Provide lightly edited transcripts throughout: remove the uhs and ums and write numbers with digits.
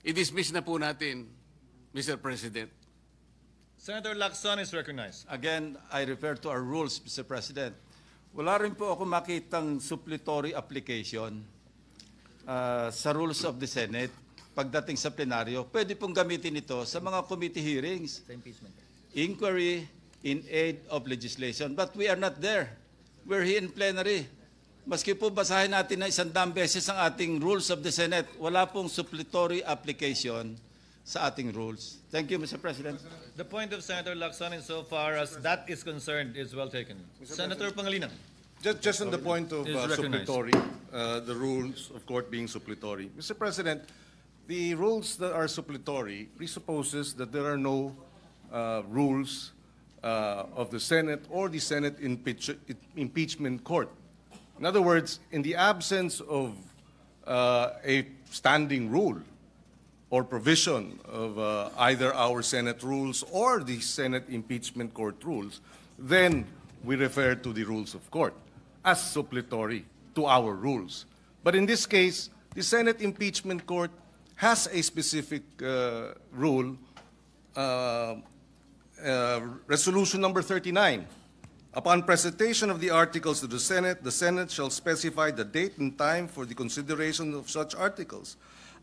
I-dismiss na po natin, Mr. President. Senator Lacson is recognized. Again, I refer to our rules, Mr. President. Wala rin po ako makitang suppletory application sa rules of the Senate pagdating sa plenaryo. Pwede pong gamitin ito sa mga committee hearings. Inquiry in aid of legislation. But we are not there. We're here in plenary. Maski po basahin natin na 100 beses ang ating rules of the Senate, wala pong suppletory application sa ating rules. Thank you, Mr. President. The point of Senator Lacson insofar as that is concerned is well taken. Senator Pangilinan. Just on the point of Is recognized. suppletory, the rules of court being suppletory. Mr. President, the rules that are suppletory presupposes that there are no rules of the Senate or the Senate impeachment court. In other words, in the absence of a standing rule or provision of either our Senate rules or the Senate impeachment court rules, then we refer to the rules of court as suppletory to our rules. But in this case, the Senate impeachment court has a specific rule, Resolution number 39. Upon presentation of the articles to the Senate shall specify the date and time for the consideration of such articles.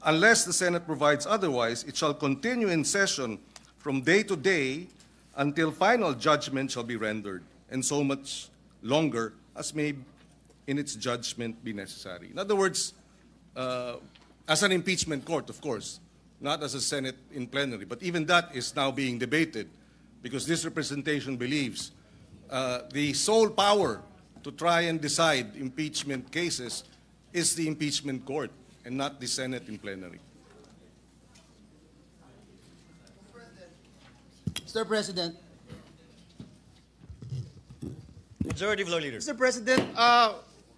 Unless the Senate provides otherwise, it shall continue in session from day to day until final judgment shall be rendered, and so much longer as may in its judgment be necessary. In other words, as an impeachment court, of course, not as a Senate in plenary, but even that is now being debated because this representation believes the sole power to try and decide impeachment cases is the impeachment court and not the Senate in plenary. Mr. President. Majority Floor Leader. Mr. President,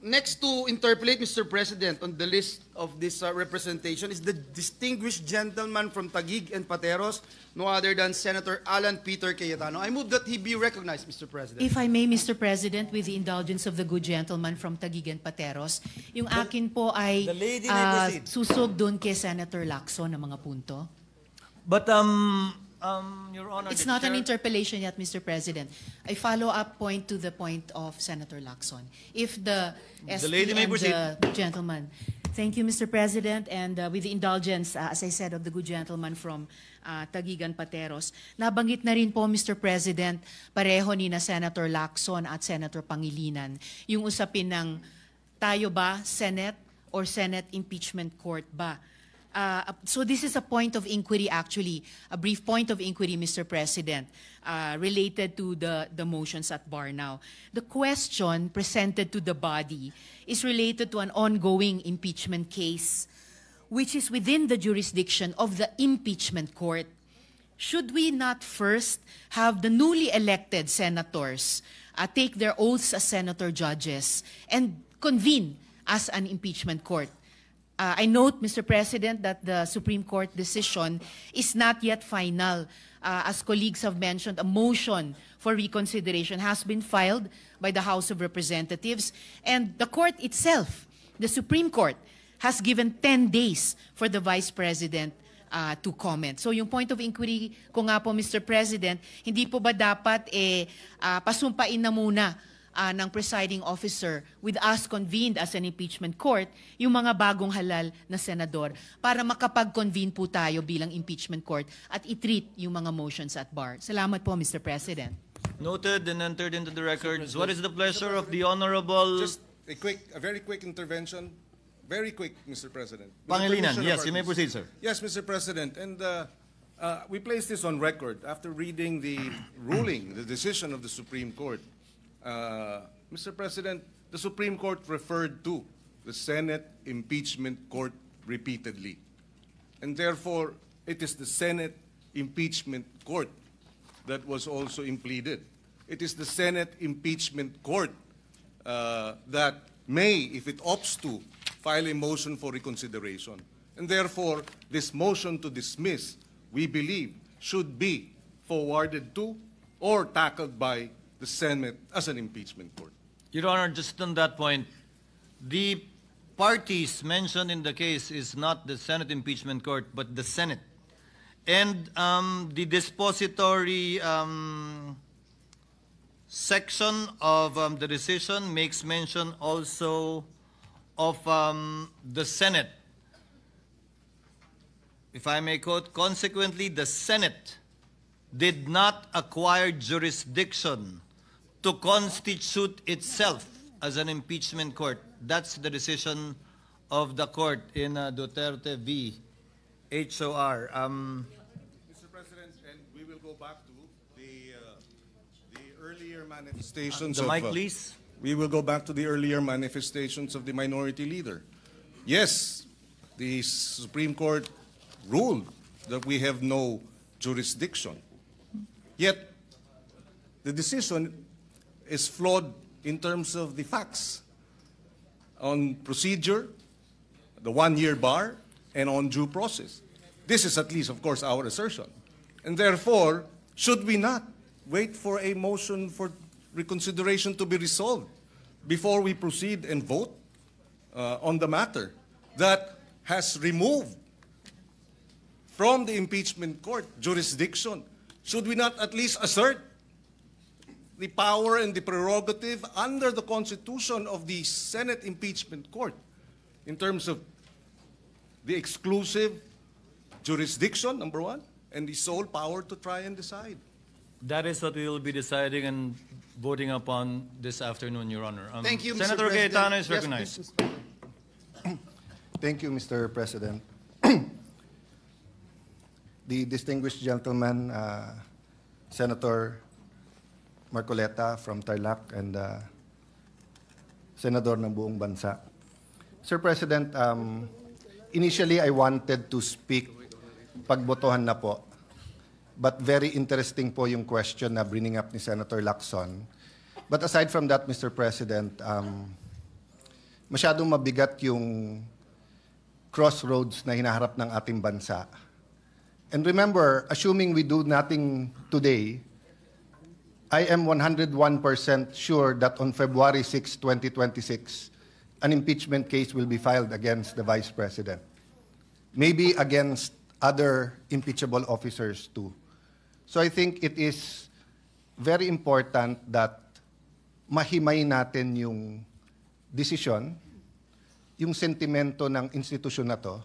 next to interpolate, Mr. President, on the list of this representation is the distinguished gentleman from Taguig and Pateros, no other than Senator Alan Peter Cayetano. I move that he be recognized, Mr. President. If I may, Mr. President, with the indulgence of the good gentleman from Taguig and Pateros, yung akin po ay The lady may proceed. susog doon kay Senator Lacson ng mga punto. But, Your Honor, It's the not an chair- interpellation yet, Mr. President. I follow up point to the point of Senator Lacson. If the SP lady may and proceed. the gentleman. Thank you, Mr. President. And with the indulgence, as I said, of the good gentleman from Taguig and Pateros, nabanggit na rin po, Mr. President, pareho ni na Senator Lacson at Senator Pangilinan, yung usapin ng tayo ba, Senate or Senate impeachment court ba? So this is a point of inquiry, actually, a brief point of inquiry, Mr. President, related to the motions at bar now. The question presented to the body is related to an ongoing impeachment case, which is within the jurisdiction of the impeachment court. Should we not first have the newly elected senators take their oaths as senator judges and convene as an impeachment court? I note, Mr. President, that the Supreme Court decision is not yet final. As colleagues have mentioned, a motion for reconsideration has been filed by the House of Representatives, and the court itself, the Supreme Court, has given 10 days for the Vice President to comment. So yung point of inquiry ko nga po, Mr. President, hindi po ba dapat pasumpain na muna ng presiding officer with us convened as an impeachment court, yung mga bagong halal na senador para makapag-convene po tayo bilang impeachment court at i-treat yung mga motions at bar. Salamat po, Mr. President. Noted and entered into the records. What is the pleasure of the Honorable Just a very quick intervention. Very quick, Mr. President. With the Pangilinan? permission of Yes, our- you may proceed, sir. Yes, Mr. President. And we place this on record after reading the ruling, the decision of the Supreme Court. Mr. President, the Supreme Court referred to the Senate impeachment court repeatedly. And therefore, it is the Senate impeachment court that was also impleaded. It is the Senate impeachment court that may, if it opts to, file a motion for reconsideration. And therefore, this motion to dismiss, we believe, should be forwarded to or tackled by the Senate as an impeachment court. Your Honor, just on that point, the parties mentioned in the case is not the Senate Impeachment Court, but the Senate. And the dispository section of the decision makes mention also of the Senate. If I may quote, consequently, the Senate did not acquire jurisdiction to constitute itself as an impeachment court. That's the decision of the court in Duterte v. HOR. Mr. President, and we will go back to the earlier manifestations The of... mic, please. We will go back to the earlier manifestations of the minority leader. Yes, the Supreme Court ruled that we have no jurisdiction. Yet, the decision is flawed in terms of the facts on procedure, the one-year bar, and on due process. This is at least, of course, our assertion. And therefore, should we not wait for a motion for reconsideration to be resolved before we proceed and vote on the matter that has removed from the impeachment court jurisdiction? Should we not at least assert the power and the prerogative under the Constitution of the Senate Impeachment Court in terms of the exclusive jurisdiction, number one, and the sole power to try and decide? That is what we will be deciding and voting upon this afternoon, Your Honor. Thank you, Mr. Senator President. Cayetano is Yes, recognized. please, Mr. President. Thank you, Mr. President. The distinguished gentleman, Senator Marcoleta from Tarlac and Senador ng buong bansa. Sir President, initially I wanted to speak pagbotohan na po. But very interesting po yung question na bringing up ni Senator Lacson. But aside from that, Mr. President, masyadong mabigat yung crossroads na hinaharap ng ating bansa. And remember, assuming we do nothing today, I am 101% sure that on February 6, 2026, an impeachment case will be filed against the Vice President. Maybe against other impeachable officers too. So I think it is very important that mahimay natin yung desisyon, yung sentimento ng institusyon na to,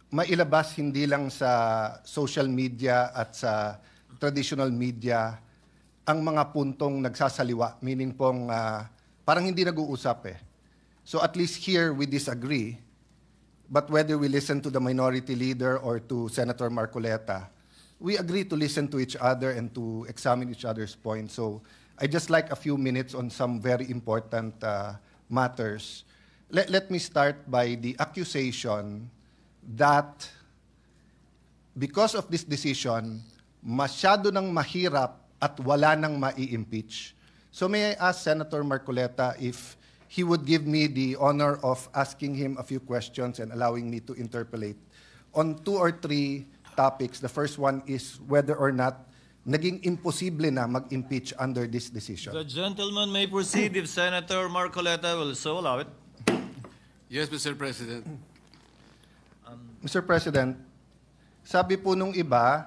mailabas hindi lang sa social media at sa traditional media ang mga puntong nagsasaliwa, meaning pong parang hindi nag-uusap eh. So at least here we disagree, but whether we listen to the minority leader or to Senator Marcoleta, we agree to listen to each other and to examine each other's points. So I just like a few minutes on some very important matters. Let me start by the accusation that because of this decision, masyado nang mahirap at wala nang mai-impeach. So may I ask Senator Marcoleta if he would give me the honor of asking him a few questions and allowing me to interpolate on 2 or 3 topics. The first one is whether or not naging imposible na mag-impeach under this decision. The gentleman may proceed if Senator Marcoleta will so allow it. Yes, Mr. President. Mr. President, sabi po nung iba,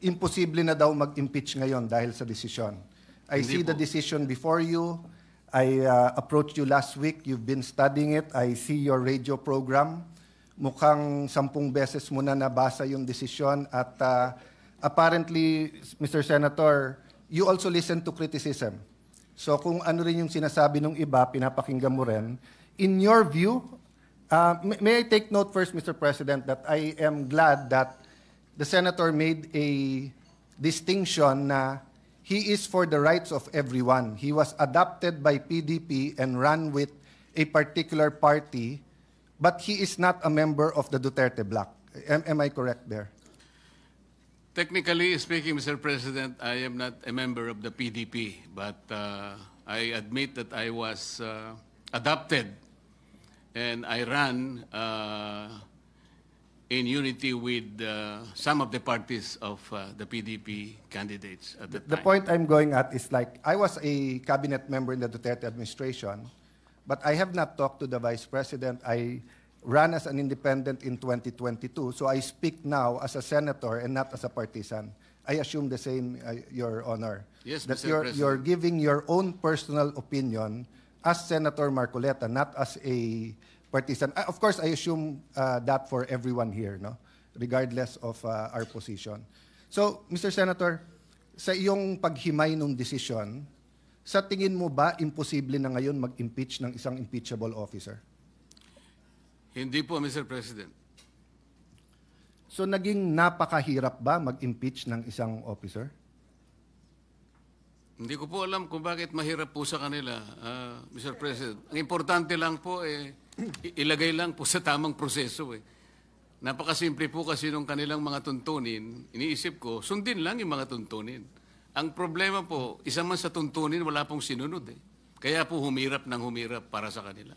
imposible na daw mag-impeach ngayon dahil sa desisyon. I Hindi see the po. decision before you. I approached you last week. You've been studying it. I see your radio program. Mukhang 10 beses mo na nabasa yung desisyon. At apparently, Mr. Senator, you also listen to criticism. So kung ano rin yung sinasabi ng iba, pinapakinggan mo rin. In your view, may I take note first, Mr. President, that I am glad that the Senator made a distinction na he is for the rights of everyone. He was adopted by PDP and ran with a particular party, but he is not a member of the Duterte bloc. Am I correct there? Technically speaking, Mr. President, I am not a member of the PDP, but I admit that I was adopted and I ran in unity with some of the parties of the PDP candidates at the time. The point I'm going at is like, I was a cabinet member in the Duterte administration, but I have not talked to the Vice President. I ran as an independent in 2022, so I speak now as a senator and not as a partisan. I assume the same, Your Honor. Yes, that Mr. President. you're giving your own personal opinion as Senator Marcoleta, not as a partisan. Of course, I assume that for everyone here, no? Regardless of our position. So, Mr. Senator, sa iyong paghimay ng desisyon, sa tingin mo ba imposible na ngayon mag-impeach ng isang impeachable officer? Hindi po, Mr. President. So naging napakahirap ba mag-impeach ng isang officer? Hindi ko po alam kung bakit mahirap po sa kanila, Mr. President. Ang importante lang po, ilagay lang po sa tamang proseso. Napakasimple po kasi nung kanilang mga tuntunin, iniisip ko, sundin lang yung mga tuntunin. Ang problema po, isa man sa tuntunin, wala pong sinunod. Kaya po humirap ng humirap para sa kanila.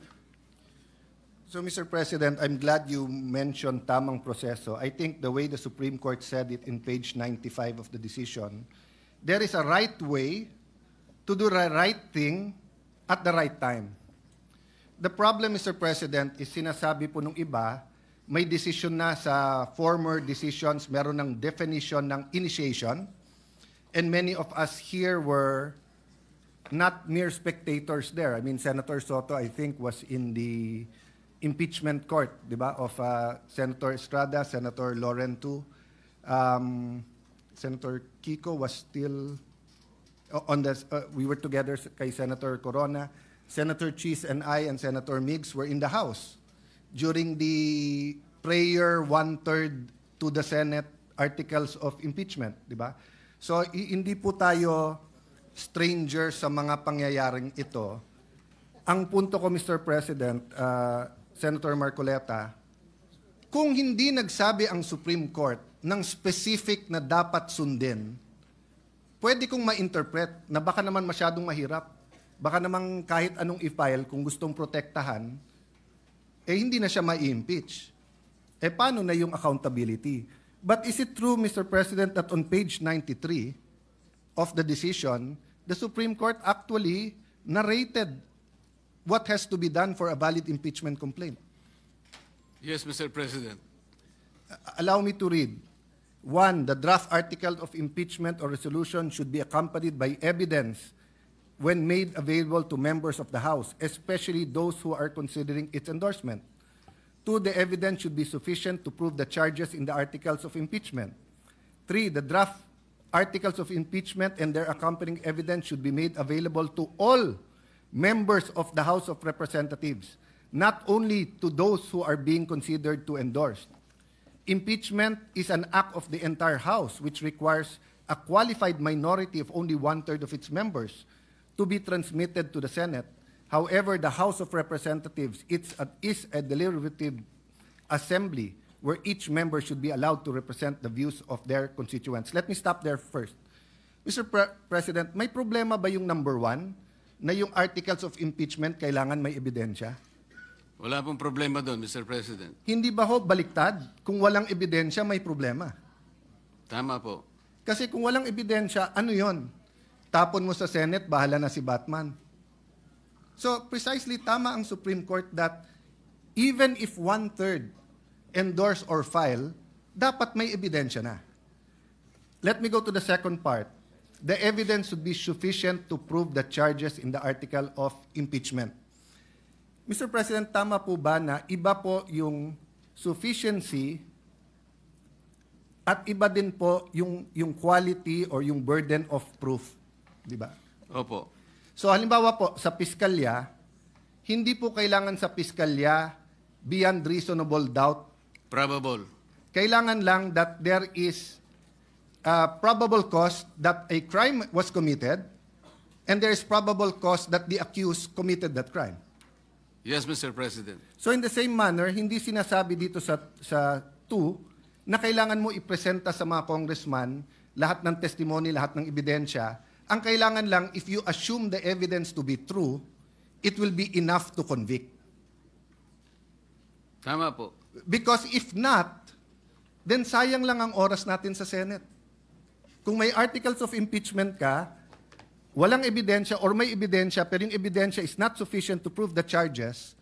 So, Mr. President, I'm glad you mentioned tamang proseso. I think the way the Supreme Court said it in page 95 of the decision, there is a right way to do the right thing at the right time. The problem, Mr. President, is sinasabi po nung iba, may decision na sa former decisions, meron ng definition ng initiation, and many of us here were not mere spectators there. I mean, Senator Soto, I think, was in the impeachment court, di ba, of Senator Estrada, Senator Laurentu. Senator Kiko was still on the, we were together kay Senator Corona. Senator Cheese and I and Senator Miggs were in the House during the prayer 1/3 to the Senate articles of impeachment, di ba? So, hindi po tayo stranger sa mga pangyayaring ito. Ang punto ko, Mr. President, Senator Marcoleta, kung hindi nagsabi ang Supreme Court ng specific na dapat sundin, pwede kong ma-interpret na baka naman masyadong mahirap. Baka naman kahit anong i-file kung gustong protektahan, hindi na siya ma-impeach. Paano na yung accountability? But is it true, Mr. President, that on page 93 of the decision, the Supreme Court actually narrated what has to be done for a valid impeachment complaint? Yes, Mr. President. Allow me to read. 1, the draft article of impeachment or resolution should be accompanied by evidence when made available to members of the House, especially those who are considering its endorsement. 2, the evidence should be sufficient to prove the charges in the articles of impeachment. 3, the draft articles of impeachment and their accompanying evidence should be made available to all members of the House of Representatives, not only to those who are being considered to endorse. Impeachment is an act of the entire House, which requires a qualified minority of only 1/3 of its members to be transmitted to the Senate. However, the House of Representatives is a deliberative assembly where each member should be allowed to represent the views of their constituents. Let me stop there first. Mr. President, may problema ba yung number 1 na yung articles of impeachment kailangan may ebidensya? Wala pong problema doon, Mr. President. Hindi ba ho baliktad? Kung walang ebidensya, may problema. Tama po. Kasi kung walang ebidensya, ano yon? Tapon mo sa Senate, bahala na si Batman. So precisely tama ang Supreme Court that even if 1/3 endorse or file, dapat may ebidensya na. Let me go to the second part. The evidence should be sufficient to prove the charges in the article of impeachment. Mr. President, tama po ba na iba po yung sufficiency at iba din po yung quality or yung burden of proof? Di ba? Opo. So halimbawa po, sa piskalya, hindi po kailangan sa piskalya beyond reasonable doubt. Probable. Kailangan lang that there is a probable cause that a crime was committed and there is probable cause that the accused committed that crime. Yes, Mr. President. So in the same manner, hindi sinasabi dito sa 2 na kailangan mo ipresenta sa mga congressman lahat ng testimony, lahat ng ebidensya. Ang kailangan lang, if you assume the evidence to be true, it will be enough to convict. Tama po. Because if not, then sayang lang ang oras natin sa Senate. Kung may articles of impeachment ka, walang ebidensya or may ebidensya pero yung ebidensya is not sufficient to prove the charges,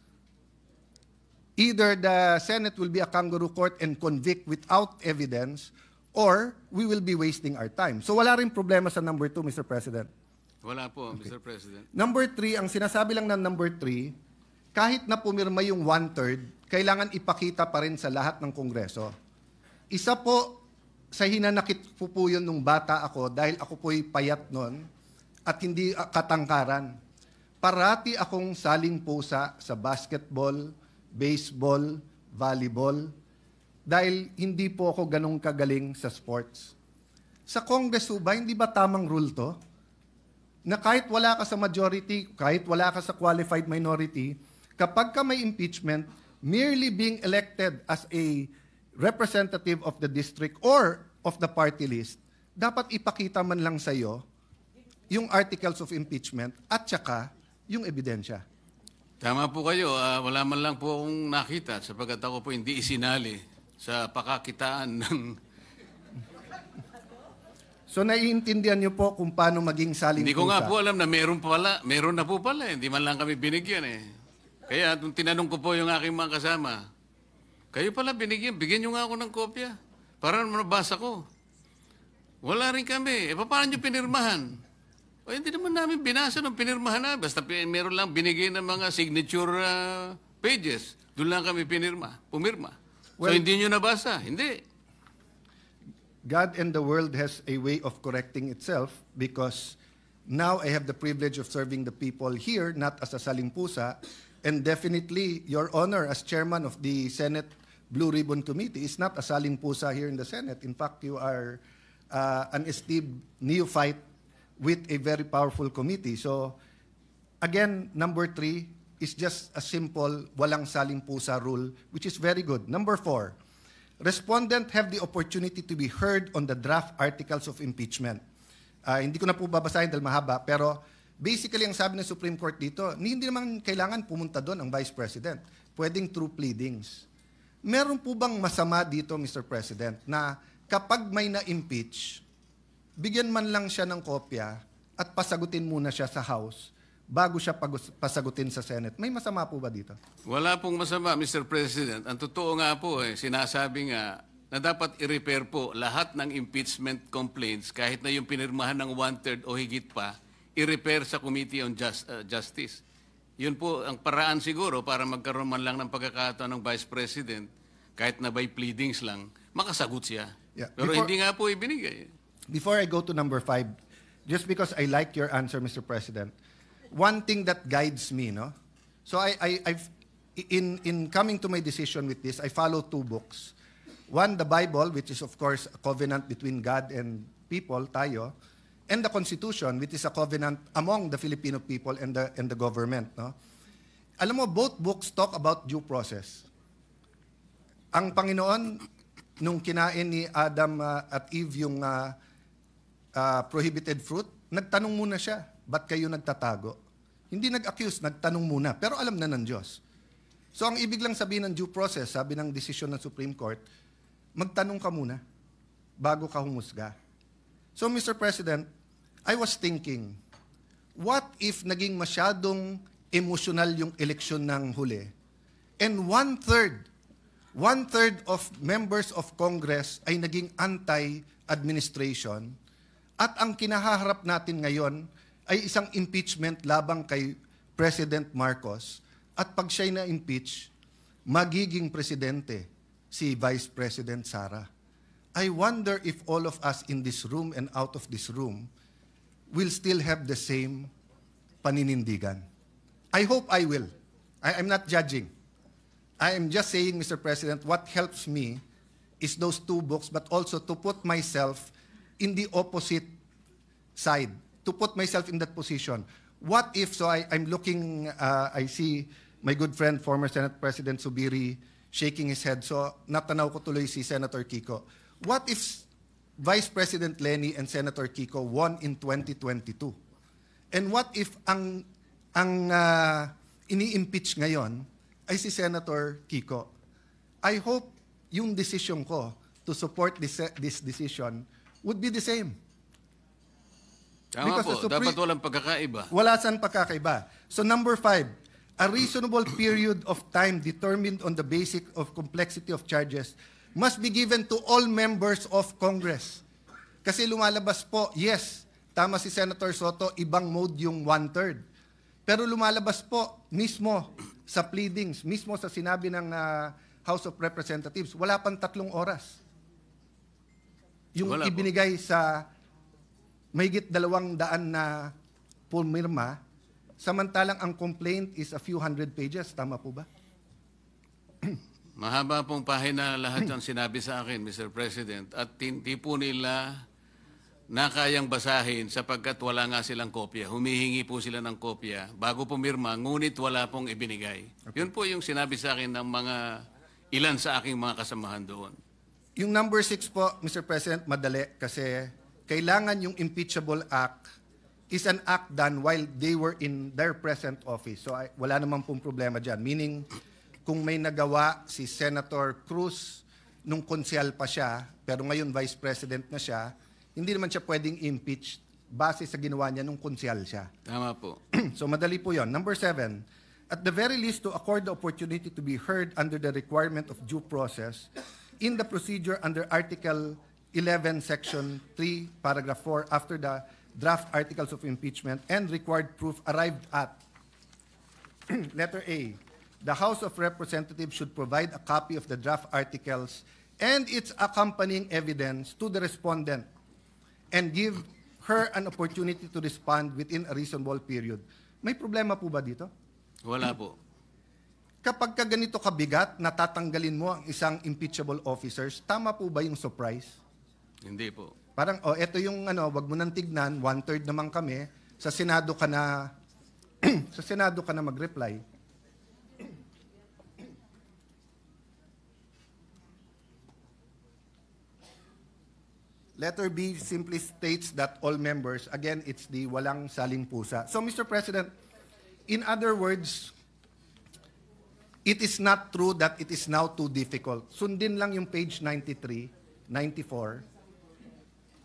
either the Senate will be a kangaroo court and convict without evidence, or we will be wasting our time. So wala rin problema sa number 2, Mr. President. Wala po, Mr. President. Number 3, ang sinasabi lang ng number 3, kahit na pumirma yung 1/3, kailangan ipakita pa rin sa lahat ng Kongreso. Isa po sa hinanakit po yun nung bata ako dahil ako po'y payat nun at hindi katangkaran. Parati akong saling pusa sa basketball, baseball, volleyball, dahil hindi po ako ganong kagaling sa sports. Sa Congress ba, hindi ba tamang rule to? Na kahit wala ka sa majority, kahit wala ka sa qualified minority, kapag ka may impeachment, merely being elected as a representative of the district or of the party list, dapat ipakita man lang sa iyo yung articles of impeachment at saka yung ebidensya. Tama po kayo. Wala man lang po akong nakita sapagkat ako po hindi isinali sa pakakitaan ng... So naiintindihan niyo po kung paano maging saling Hindi ko pusa. nga po alam na meron na po pala. Hindi man lang kami binigyan eh. Kaya nung tinanong ko po yung aking mga kasama, kayo pala binigyan, bigyan nyo nga ako ng kopya para mabasa ko. Wala rin kami. Paano nyo pinirmahan? O hindi naman namin binasa nung pinirmahan na. Basta meron lang binigay ng mga signature pages. Doon lang kami pumirma. So hindi nyo nabasa? Hindi. God and the world has a way of correcting itself because now I have the privilege of serving the people here, not as a saling-pusa, and definitely, Your Honor, as chairman of the Senate Blue Ribbon Committee, is not a saling-pusa here in the Senate. In fact, you are an esteemed neophyte with a very powerful committee. So, again, number 3 is just a simple walang saling-pusa rule, which is very good. Number 4, respondent have the opportunity to be heard on the draft articles of impeachment. Hindi ko na po babasahin dahil mahaba, pero basically ang sabi ng Supreme Court dito, hindi naman kailangan pumunta doon ang Vice President. Pwedeng through pleadings. Meron po bang masama dito, Mr. President, na kapag may na-impeach, bigyan man lang siya ng kopya at pasagutin muna siya sa House bago siya pasagutin sa Senate? May masama po ba dito? Wala pong masama, Mr. President. Ang totoo nga po, sinasabi nga na dapat i-repair po lahat ng impeachment complaints kahit na yung pinirmahan ng 1/3 o higit pa, i-repair sa Committee on Justice. Yun po ang paraan siguro para magkaroon man lang ng pagkakataon ng Vice President, kahit na by pleadings lang, makasagot siya. Yeah. Pero hindi nga po ibinigay. Before I go to number 5, just because I like your answer, Mr. President, one thing that guides me, no? So I've in coming to my decision with this, I follow 2 books. One, the Bible, which is of course a covenant between God and people, tayo, and the Constitution, which is a covenant among the Filipino people and the government, no? Alam mo, both books talk about due process. Ang Panginoon, nung kinain ni Adam at Eve yung prohibited fruit, nagtanong muna siya, ba't kayo nagtatago? Hindi nag-accuse, nagtanong muna, pero alam na ng Diyos. So ang ibig lang sabihin ng due process, sabi ng desisyon ng Supreme Court, magtanong ka muna bago ka humusga. So Mr. President, I was thinking, what if naging masyadong emotional yung eleksyon ng huli, and one-third of members of Congress ay naging anti-administration, at ang kinahaharap natin ngayon ay isang impeachment labang kay President Marcos, at pag siya'y na-impeach, magiging presidente si Vice President Sara. I wonder if all of us in this room and out of this room will still have the same paninindigan. I hope I will. I'm not judging. I am just saying, Mr. President, what helps me is those 2 books, but also to put myself in the opposite side, to put myself in that position. What if, so I'm looking, I see my good friend, former Senate President Subiri, shaking his head. So natanaw ko tuloy si Senator Kiko. What if Vice President Lenny and Senator Kiko won in 2022? And what if ang ini-impeach ngayon ay si Senator Kiko? I hope yung decision ko to support this decision would be the same. Tama Because po, dapat walang pagkakaiba. Wala saan pagkakaiba. So number 5, a reasonable period of time determined on the basis of complexity of charges must be given to all members of Congress. Kasi lumalabas po, yes, tama si Senator Soto, ibang mode yung 1/3. Pero lumalabas po mismo sa pleadings, mismo sa sinabi ng House of Representatives, wala pang 3 oras. Yung Wala po. ibinigay sa mahigit 200 na pumirma, samantalang ang complaint is a few hundred pages. Tama po ba? Mahaba pong pahina lahat ang sinabi sa akin, Mr. President, at hindi po nila nakayang basahin sapagkat wala nga silang kopya. Humihingi po sila ng kopya bago pumirma, ngunit wala pong ibinigay. Yun po yung sinabi sa akin ng mga ilan sa aking mga kasamahan doon. Yung number 6 po, Mr. President, madali kasi kailangan yung impeachable act is an act done while they were in their present office. So wala naman pong problema dyan. Meaning, kung may nagawa si Senator Cruz nung konsyal pa siya, pero ngayon Vice President na siya, hindi naman siya pwedeng impeach base sa ginawa niya nung konsyal siya. Tama po. So madali po yon. Number 7, at the very least to accord the opportunity to be heard under the requirement of due process in the procedure under Article 11, Section 3, Paragraph 4, after the draft articles of impeachment and required proof arrived at. Letter A, the House of Representatives should provide a copy of the draft articles and its accompanying evidence to the respondent and give her an opportunity to respond within a reasonable period. May problema po ba dito? Wala po. Kapag ka ganito kabigat, natatanggalin mo ang isang impeachable officers, tama po ba yung surprise? Hindi po. Parang, eto yung wag mo nang tignan, 1/3 naman kami, sa Senado ka na, sa Senado ka na mag-reply. Letter B simply states that all members, again, it's the walang saling pusa. So, Mr. President, in other words, it is not true that it is now too difficult. Sundin lang yung page 93, 94,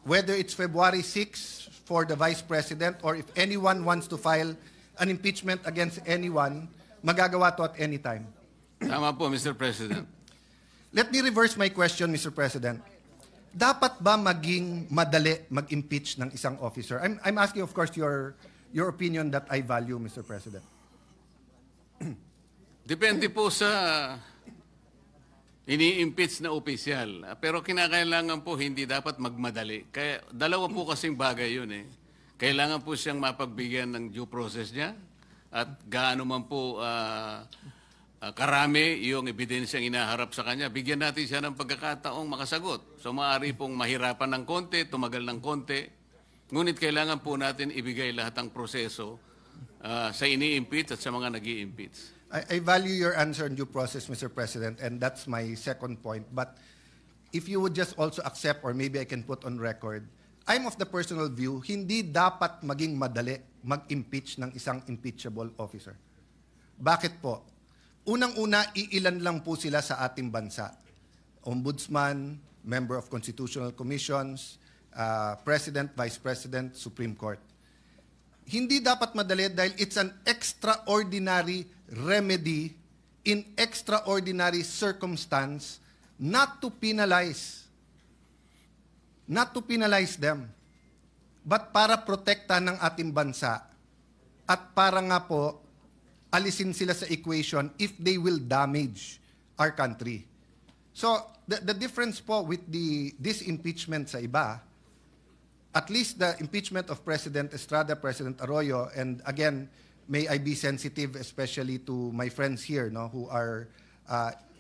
whether it's February 6 for the Vice President or if anyone wants to file an impeachment against anyone, magagawa to at any time. Tama po, Mr. President. Let me reverse my question, Mr. President. Dapat ba maging madali mag-impeach ng isang officer? I'm asking, of course, your opinion that I value, Mr. President. Depende po sa ini-impeach na opisyal. Pero kinakailangan po hindi dapat magmadali. Kaya dalawa po kasing bagay yun eh. Kailangan po siyang mapagbigyan ng due process niya at gaano man po karami yung ebidensyang inaharap sa kanya. Bigyan natin siya ng pagkakataong makasagot. So maaari pong mahirapan ng konti, tumagal ng konti. Ngunit kailangan po natin ibigay lahat ng proseso sa ini-impeach at sa mga nag-i-impeach. I value your answer on due process, Mr. President, and that's my second point. But if you would just also accept, or maybe I can put on record, I'm of the personal view, hindi dapat maging madali mag-impeach ng isang impeachable officer. Bakit po? Unang-una, iilan lang po sila sa ating bansa. Ombudsman, member of constitutional commissions, President, Vice President, Supreme Court. Hindi dapat madali dahil it's an extraordinary remedy in extraordinary circumstance not to penalize them, but para protektahan ng ating bansa at para nga po alisin sila sa equation if they will damage our country. So, the difference po with this impeachment sa iba, at least the impeachment of President Estrada, President Arroyo, and again, may I be sensitive especially to my friends here who are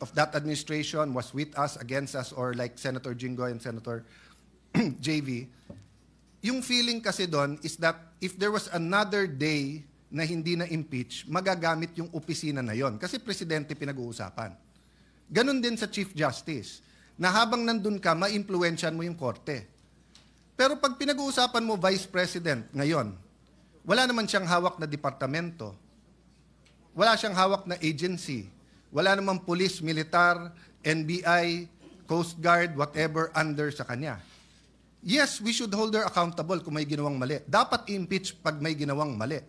of that administration, was with us, against us, or like Senator Jinggoy and Senator JV. Yung feeling kasi doon is that if there was another day na hindi na impeach, magagamit yung opisina na yon. Kasi presidente pinag-uusapan. Ganon din sa Chief Justice, na habang nandun ka, ma-influensyan mo yung korte. Pero pag pinag-uusapan mo Vice President ngayon, wala naman siyang hawak na departamento. Wala siyang hawak na agency. Wala namang police, militar, NBI, Coast Guard, whatever under sa kanya. yes, we should hold her accountable kung may ginawang mali. Dapat i-impeach pag may ginawang mali.